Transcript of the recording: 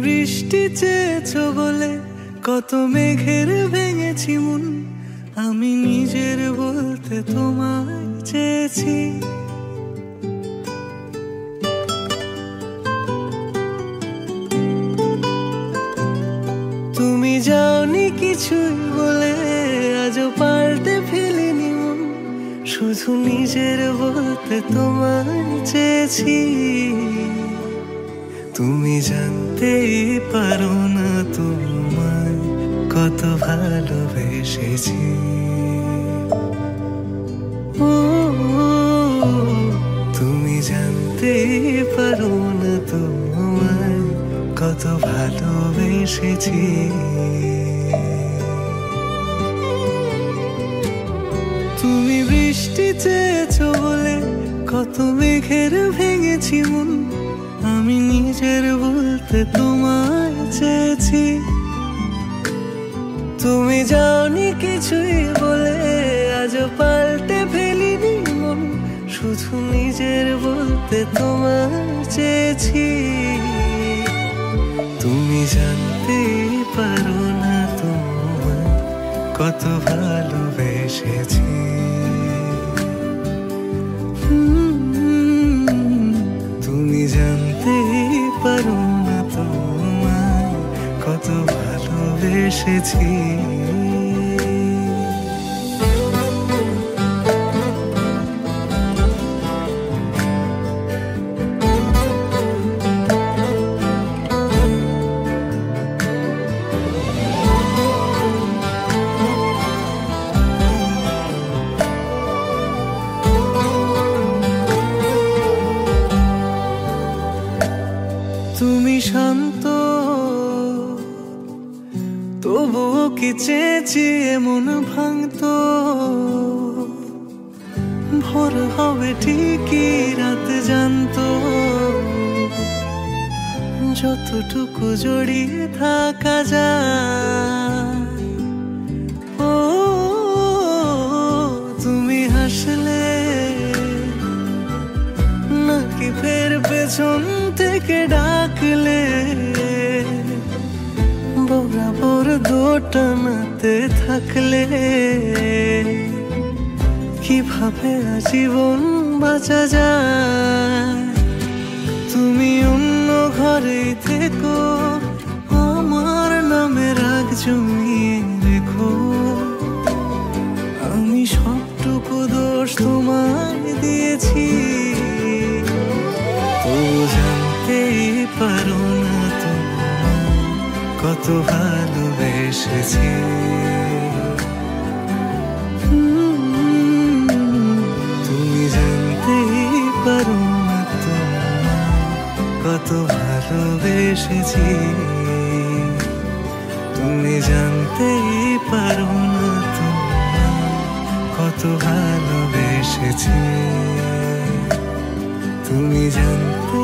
বৃষ্টি চেয়েছো বলে কত মেঘের ভেঙেছি মন, আমি নিজের বলতে তোমায় চেয়েছি। তুমি যাওনি কিছুই বলে আজও পাল্টে ফেলিনি মন, শুধু নিজের বলতে তোমায় চেয়েছি। তুমি জানতেই পারো না তোমায় কত ভালোবেসেছি। ও তুমি জানতেই পারো না তোমায় কত ভালোবেসেছি। তুমি বৃষ্টি চেয়েছো বলে কত মেঘের ভেঙেছি মন, আমি নিজের বলতে তোমায় চেয়েছি। তুমি যাওনি কিছুই বলে আজও পাল্টে ফেলিনি মন, শুধু নিজের বলতে তোমায় চেয়েছি। তুমি জানতেই পারো না তোমায় কত ভালোবেসেছি। তুমি জানতেই পারো না তোমায় কত ভালোবেসেছি। তুমি শান্ত তবুও কি চেয়েছি এমন ভাঙতো, ভোর হবে ঠিকই রাত জানতো, যতটুকু জড়িয়ে থাকা যায়। ও তুমি হাসলে নাকি ফের পেছন থেকে ডাকলে, বরাবর দোটানাতে থাকলে কিভাবে আজীবন বাঁচা যায়। তুমি অন্য ঘরে থেকো, আমার নামে রাগ জমিয়ে রেখো, আমি সবটুকু দোষ তোমায় দিয়েছি। তো জানতেই পারো না তোমায় কত ভালোবেসেছি। তুমি জানতেই পারো না তোমায় কত ভালোবেসেছি। তুমি জানতেই পারো না তোমায় কত ভালোবেসেছি। তুমি জানতে